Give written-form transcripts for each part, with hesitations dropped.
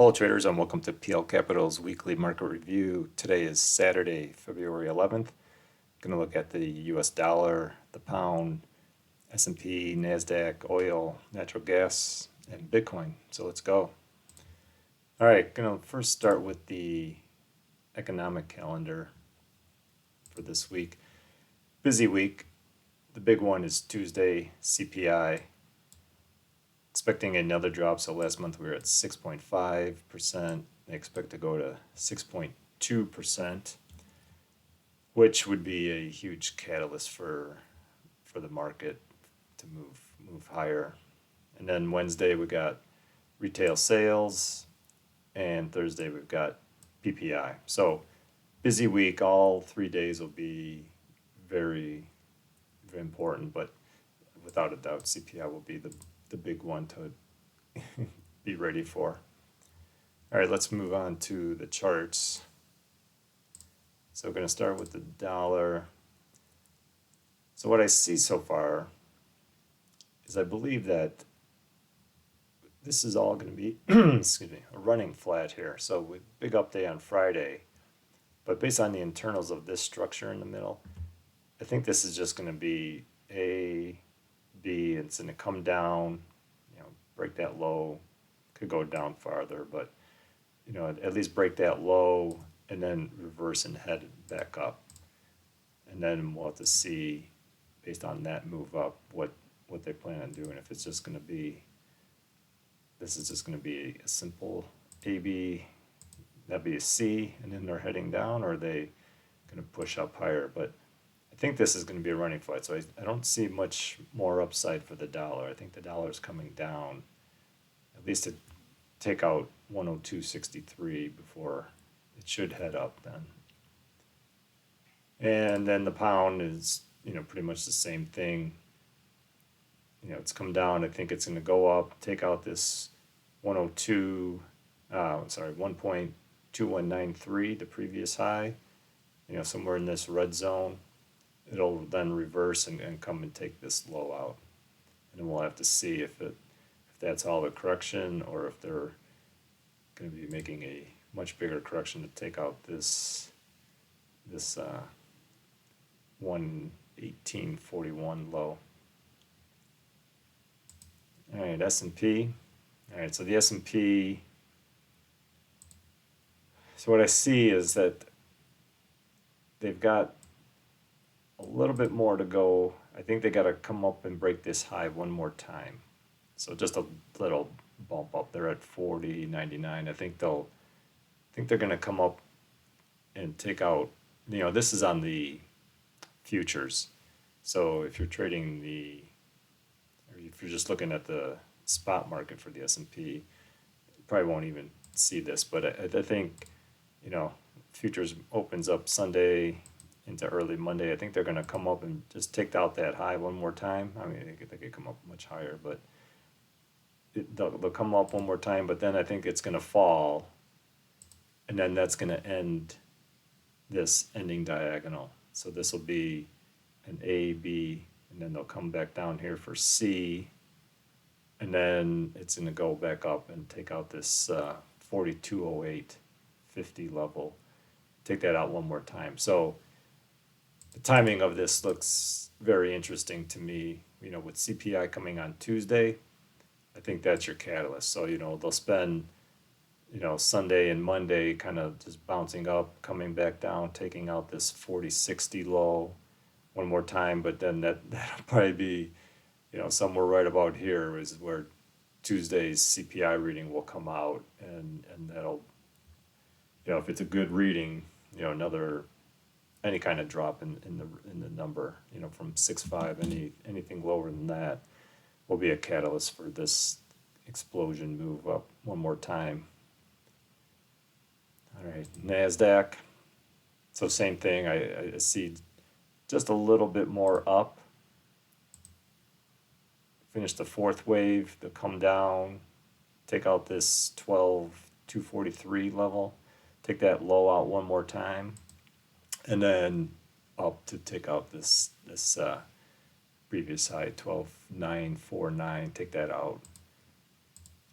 Hello traders and welcome to PL Capital's weekly market review. Today is Saturday, February 11th. Going to look at the US dollar, the pound, S&P, Nasdaq, oil, natural gas, and Bitcoin. So let's go. All right, going to first start with the economic calendar for this week. Busy week. The big one is Tuesday, CPI. Expecting another drop. So last month we were at 6.5%. They expect to go to 6.2%, which would be a huge catalyst for the market to move higher. And then Wednesday we got retail sales, and Thursday we've got PPI. So busy week. All 3 days will be very, very important, but without a doubt CPI will be the big one to be ready for. All right, let's move on to the charts. So we're going to start with the dollar. So what I see so far is I believe that this is all going to be excuse me, a running flat here. So with big up day on Friday, but based on the internals of this structure in the middle, I think this is just going to be A, B, it's going to come down, break that low, could go down farther, but at least break that low and then reverse and head back up. And then we'll have to see, based on that move up, what they plan on doing. If it's just going to be, this is just going to be a simple AB, that'd be a C, and then they're heading down, or are they going to push up higher? But I think this is going to be a running flight, so I don't see much more upside for the dollar. I think the dollar is coming down, at least to take out 102.63 before it should head up then. And then the pound is, pretty much the same thing. It's come down. I think it's going to go up, take out this 1.2193, the previous high, somewhere in this red zone. It'll then reverse and come and take this low out. And then we'll have to see if that's all the correction, or if they're going to be making a much bigger correction to take out this 118.41 low. All right, S&P. All right, so the S&P, so what I see is that they've got a little bit more to go. I think they got to come up and break this high one more time. So just a little bump up. They're at 40.99. I think they're going to come up and take out, this is on the futures. So if you're trading or if you're just looking at the spot market for the S&P, you probably won't even see this, but I think, futures opens up Sunday into early Monday. I think they're going to come up and just take out that high one more time. I mean, they could come up much higher, but they'll come up one more time, but then I think it's going to fall, and then that's going to end this ending diagonal. So this will be an A, B, and then they'll come back down here for C, and then it's going to go back up and take out this 42.0850 level. Take that out one more time. So the timing of this looks very interesting to me. With CPI coming on Tuesday, I think that's your catalyst. So, they'll spend, Sunday and Monday kind of just bouncing up, coming back down, taking out this 40.60 low one more time. But then that'll probably be, somewhere right about here is where Tuesday's CPI reading will come out. And that'll, if it's a good reading, any kind of drop in the number, from 6.5, anything lower than that will be a catalyst for this explosion move up one more time. All right, Nasdaq. So same thing. I see just a little bit more up. Finish the fourth wave. They'll come down, take out this 12.243 level, take that low out one more time, and then up to take out this previous high, 12.949, take that out,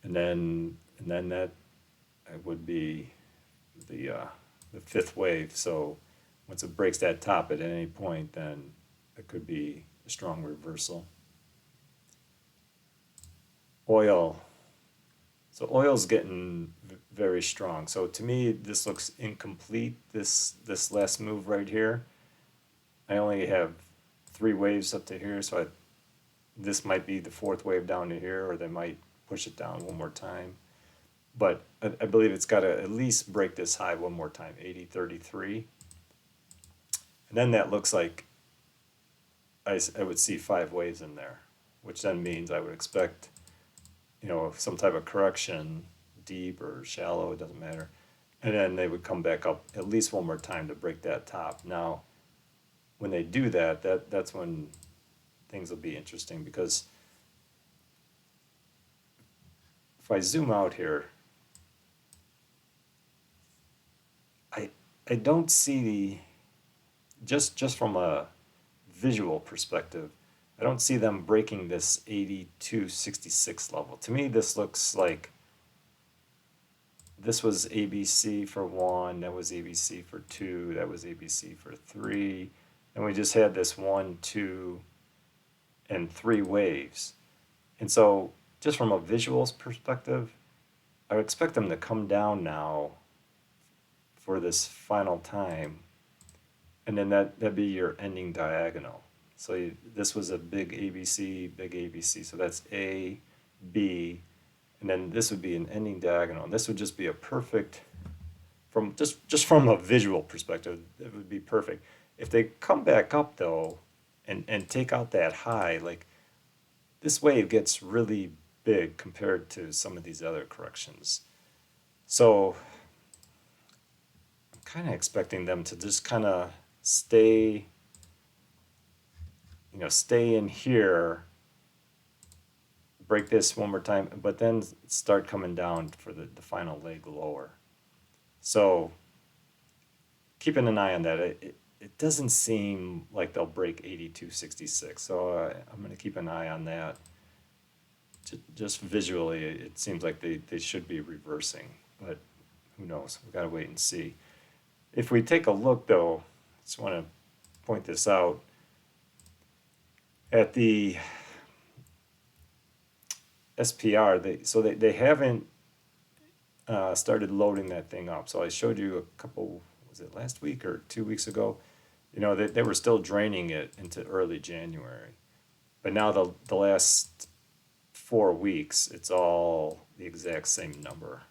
and then that it would be the fifth wave. So once it breaks that top at any point, then it could be a strong reversal. Oil. So oil's getting very strong. So to me, this looks incomplete, this last move right here. I only have 3 waves up to here, so this might be the 4th wave down to here, or they might push it down one more time. But I believe it's got to at least break this high one more time, 80.33. And then that looks like I would see 5 waves in there, which then means I would expect, some type of correction, deep or shallow, it doesn't matter. And then they would come back up at least one more time to break that top. Now, when they do that's when things will be interesting, because if I zoom out here, I don't see just from a visual perspective, I don't see them breaking this 82.66 level. To me, this looks like this was ABC for 1, that was ABC for 2, that was ABC for 3, and we just had this 1, 2, and 3 waves. And so just from a visuals perspective, I would expect them to come down now for this final time, and then that'd be your ending diagonal. So this was a big ABC, so that's A, B, and then this would be an ending diagonal. And this would just be a perfect, from just from a visual perspective, it would be perfect. If they come back up though, and take out that high, like this wave gets really big compared to some of these other corrections. So I'm kind of expecting them to just kind of stay in here, break this one more time, but then start coming down for the final leg lower. So keeping an eye on that. It doesn't seem like they'll break 82.66, so I'm going to keep an eye on that. Just visually, it seems like they should be reversing, but who knows? We've got to wait and see. If we take a look, though, I just want to point this out. At the SPR, they haven't started loading that thing up. So I showed you a couple, was it last week or 2 weeks ago? They were still draining it into early January. But now the last 4 weeks, it's all the exact same number.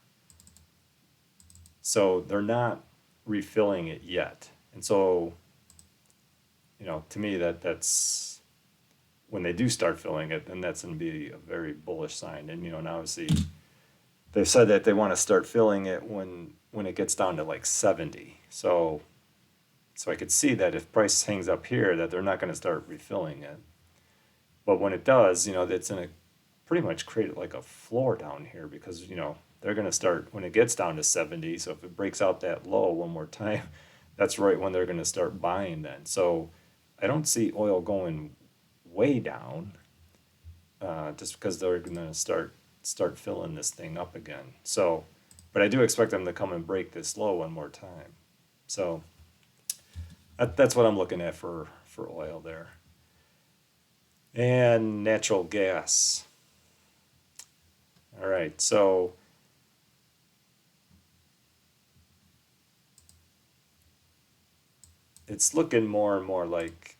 So they're not refilling it yet. And so, to me, that's when they do start filling it, then that's going to be a very bullish sign. And, and obviously they've said that they want to start filling it when it gets down to like 70. So I could see that if price hangs up here, that they're not going to start refilling it. But when it does, it's going to pretty much create like a floor down here, because, they're going to start when it gets down to 70. So if it breaks out that low one more time, that's right when they're going to start buying then. So I don't see oil going way down just because they're going to start filling this thing up again. So, but I do expect them to come and break this low one more time. So that's what I'm looking at for oil there. And natural gas. All right, so it's looking more and more like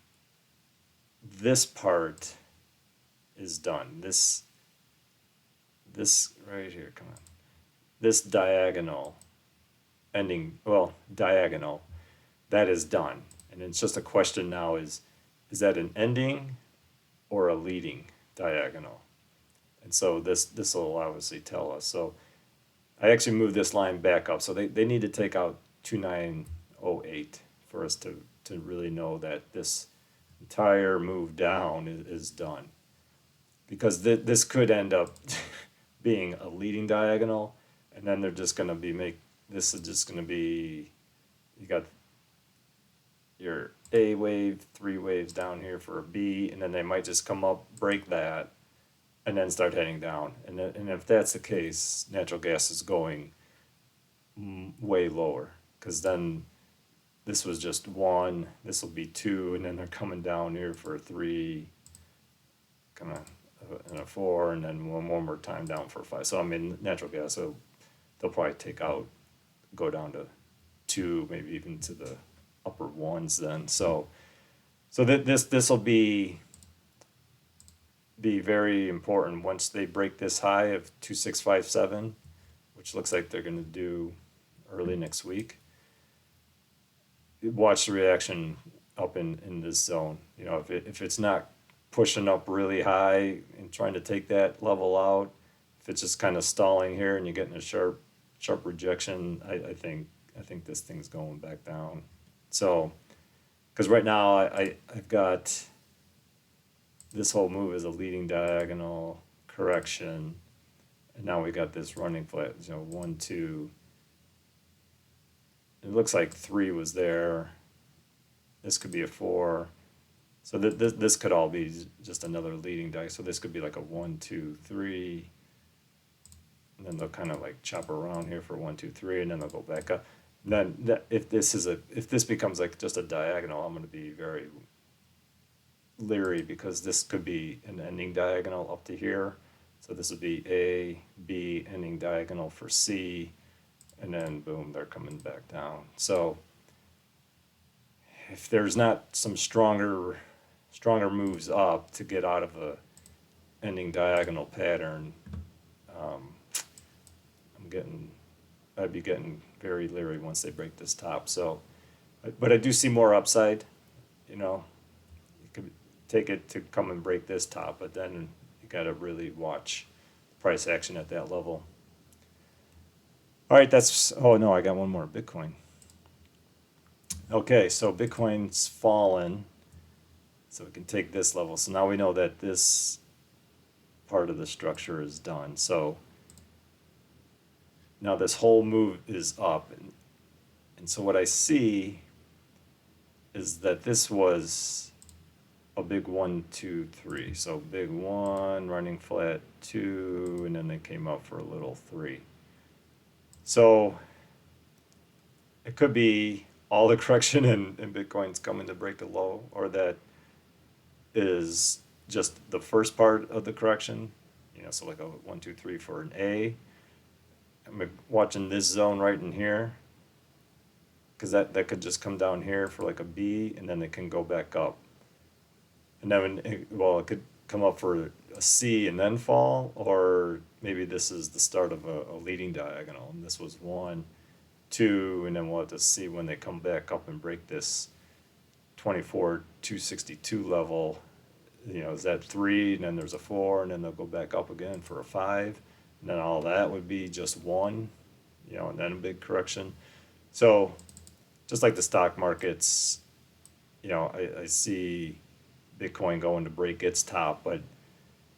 this part is done. This right here, come on. This diagonal ending, diagonal, that is done. And it's just a question now is that an ending or a leading diagonal? And so this will obviously tell us. So I actually moved this line back up. So they need to take out 2908 for us to really know that this entire move down is done. Because this could end up being a leading diagonal, and then they're just going to be this is just going to be, you got your A wave, 3 waves down here for a B, and then they might just come up, break that, and then start heading down. And if that's the case, natural gas is going way lower, because then this was just one, this will be two, and then they're coming down here for a three, kind of, and a four, and then one more time down for a five. So I mean, natural gas, so they'll probably take out, go down to two, maybe even to the upper ones then. So this will be very important once they break this high of 2657, which looks like they're going to do early next week. Watch the reaction up in this zone. You know, if it's not pushing up really high and trying to take that level out, if it's just kind of stalling here and you're getting a sharp rejection, I think this thing's going back down. So, because right now I've got this whole move as a leading diagonal correction, and now we got this running flat. You know, 1, 2. It looks like 3 was there. This could be a 4. So this could all be just another leading die. So this could be like a 1, 2, 3. And then they'll kind of like chop around here for 1, 2, 3, and then they'll go back up. And then if this becomes like just a diagonal, I'm going to be very leery, because this could be an ending diagonal up to here. So this would be A, B, ending diagonal for C, and then boom, they're coming back down. So if there's not some stronger moves up to get out of a ending diagonal pattern, I'd be getting very leery once they break this top. So, but I do see more upside. You know, you could take it to come and break this top, but then you got to really watch price action at that level. All right, oh no, I got one more, Bitcoin. Okay, so Bitcoin's fallen, so we can take this level. So now we know that this part of the structure is done. So now this whole move is up, and so what I see is that this was a big 1, 2, 3. So big 1, running flat 2, and then they came up for a little 3. So it could be all the correction in Bitcoin's coming to break the low, or that is just the first part of the correction. You know, so like a 1, 2, 3 for an A. I'm watching this zone right in here, because that could just come down here for like a B, and then it can go back up. And then, it could come up for a C and then fall, or maybe this is the start of a leading diagonal, and this was 1, 2, and then we'll have to see when they come back up and break this 24,262 level. You know, is that 3, and then there's a 4, and then they'll go back up again for a 5, and then all that would be just 1, you know, and then a big correction. So just like the stock markets, you know, I see Bitcoin going to break its top, but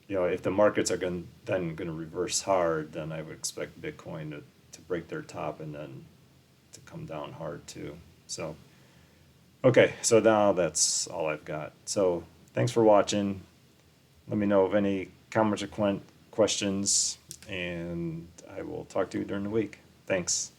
you know, if the markets are then going to reverse hard, then I would expect Bitcoin to break their top and then to come down hard too. So, okay, so now that's all I've got. So thanks for watching. Let me know of any comments or questions, and I will talk to you during the week. Thanks.